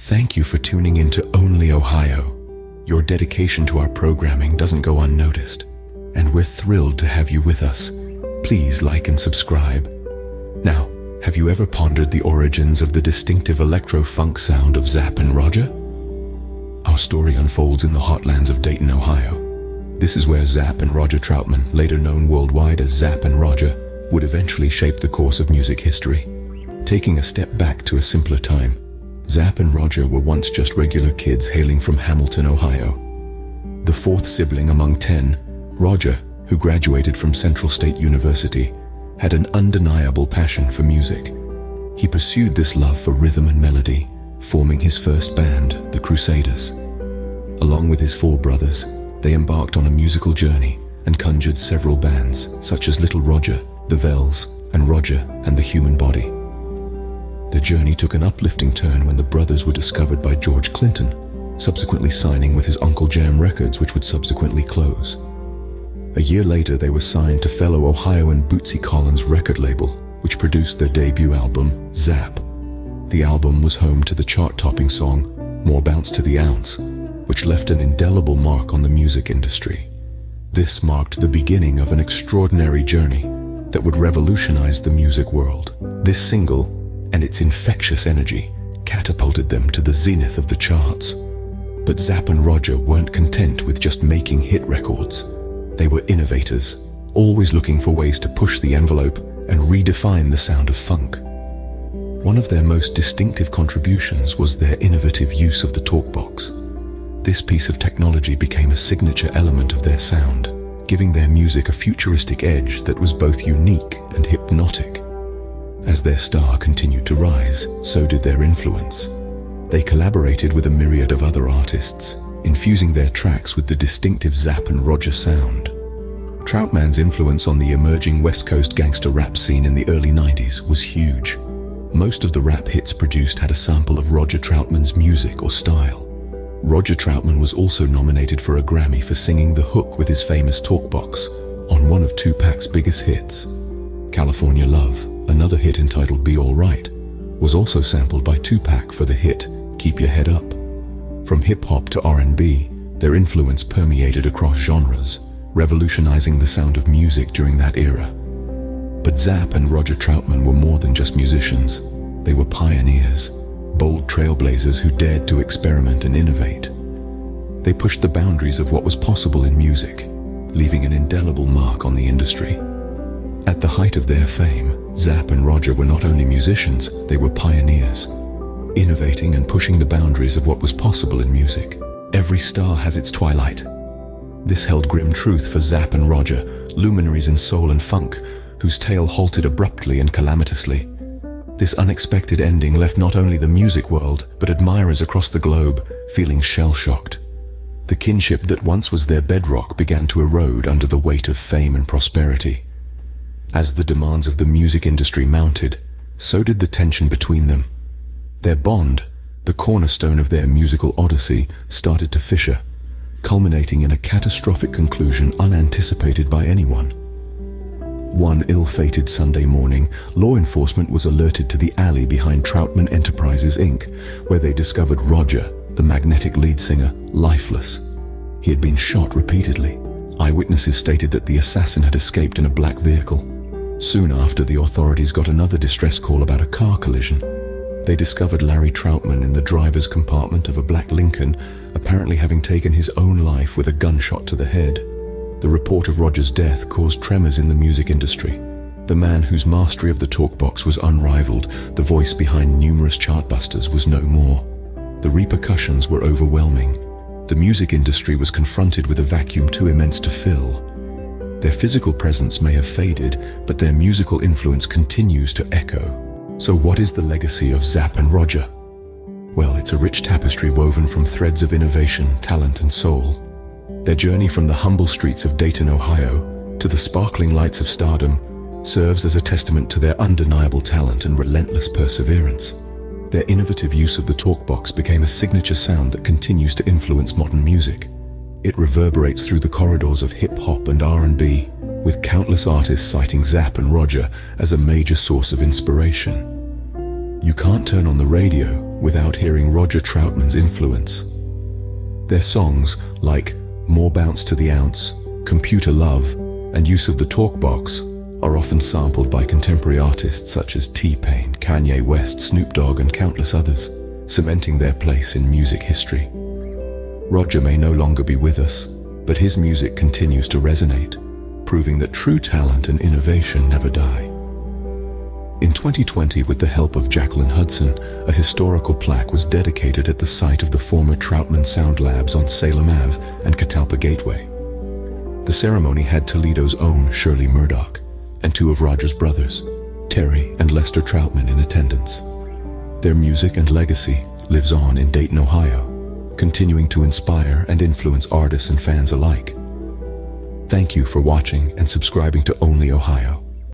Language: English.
Thank you for tuning in to Only Ohio. Your dedication to our programming doesn't go unnoticed, and we're thrilled to have you with us. Please like and subscribe. Now, have you ever pondered the origins of the distinctive electro-funk sound of Zapp and Roger? Our story unfolds in the heartlands of Dayton, Ohio. This is where Zapp and Roger Troutman, later known worldwide as Zapp and Roger, would eventually shape the course of music history. Taking a step back to a simpler time, Zapp and Roger were once just regular kids hailing from Hamilton, Ohio. The fourth sibling among 10, Roger, who graduated from Central State University, had an undeniable passion for music. He pursued this love for rhythm and melody, forming his first band, the Crusaders. Along with his 4 brothers, they embarked on a musical journey and conjured several bands, such as Little Roger, The Vels, and Roger and the Human Body. The journey took an uplifting turn when the brothers were discovered by George Clinton, subsequently signing with his Uncle Jam Records, which would subsequently close. A year later, they were signed to fellow Ohioan Bootsy Collins record label, which produced their debut album, Zapp. The album was home to the chart-topping song, More Bounce to the Ounce, which left an indelible mark on the music industry. This marked the beginning of an extraordinary journey that would revolutionize the music world. This single, and its infectious energy, catapulted them to the zenith of the charts. But Zapp and Roger weren't content with just making hit records. They were innovators, always looking for ways to push the envelope and redefine the sound of funk. One of their most distinctive contributions was their innovative use of the talkbox. This piece of technology became a signature element of their sound, giving their music a futuristic edge that was both unique and hypnotic. As their star continued to rise, so did their influence. They collaborated with a myriad of other artists, infusing their tracks with the distinctive Zapp and Roger sound. Troutman's influence on the emerging West Coast gangster rap scene in the early 90s was huge. Most of the rap hits produced had a sample of Roger Troutman's music or style. Roger Troutman was also nominated for a Grammy for singing the hook with his famous talkbox on one of Tupac's biggest hits. California Love, another hit entitled Be All Right, was also sampled by Tupac for the hit Keep Your Head Up. From hip-hop to R&B, their influence permeated across genres, revolutionizing the sound of music during that era. But Zapp and Roger Troutman were more than just musicians. They were pioneers, bold trailblazers who dared to experiment and innovate. They pushed the boundaries of what was possible in music, leaving an indelible mark on the industry. At the height of their fame, Zapp and Roger were not only musicians, they were pioneers, innovating and pushing the boundaries of what was possible in music. Every star has its twilight. This held grim truth for Zapp and Roger, luminaries in soul and funk, whose tale halted abruptly and calamitously. This unexpected ending left not only the music world, but admirers across the globe feeling shell-shocked. The kinship that once was their bedrock began to erode under the weight of fame and prosperity. As the demands of the music industry mounted, so did the tension between them. Their bond, the cornerstone of their musical odyssey, started to fissure, culminating in a catastrophic conclusion unanticipated by anyone. One ill-fated Sunday morning, law enforcement was alerted to the alley behind Troutman Enterprises, Inc., where they discovered Roger, the magnetic lead singer, lifeless. He had been shot repeatedly. Eyewitnesses stated that the assassin had escaped in a black vehicle. Soon after, the authorities got another distress call about a car collision. They discovered Larry Troutman in the driver's compartment of a black Lincoln, apparently having taken his own life with a gunshot to the head. The report of Roger's death caused tremors in the music industry. The man whose mastery of the talkbox was unrivaled, the voice behind numerous chartbusters, was no more. The repercussions were overwhelming. The music industry was confronted with a vacuum too immense to fill. Their physical presence may have faded, but their musical influence continues to echo. So what is the legacy of Zapp and Roger? Well, it's a rich tapestry woven from threads of innovation, talent, and soul. Their journey from the humble streets of Dayton, Ohio, to the sparkling lights of Stardom serves as a testament to their undeniable talent and relentless perseverance. Their innovative use of the talkbox became a signature sound that continues to influence modern music. It reverberates through the corridors of hip-hop and R&B, with countless artists citing Zapp and Roger as a major source of inspiration. You can't turn on the radio without hearing Roger Troutman's influence. Their songs, like More Bounce to the Ounce, Computer Love, and Use of the Talkbox, are often sampled by contemporary artists such as T-Pain, Kanye West, Snoop Dogg, and countless others, cementing their place in music history. Roger may no longer be with us, but his music continues to resonate, proving that true talent and innovation never die. In 2020, with the help of Jacqueline Hudson, a historical plaque was dedicated at the site of the former Troutman Sound Labs on Salem Ave and Catalpa Gateway. The ceremony had Toledo's own Shirley Murdoch and two of Roger's brothers, Terry and Lester Troutman, in attendance. Their music and legacy lives on in Dayton, Ohio, continuing to inspire and influence artists and fans alike. Thank you for watching and subscribing to Only Ohio.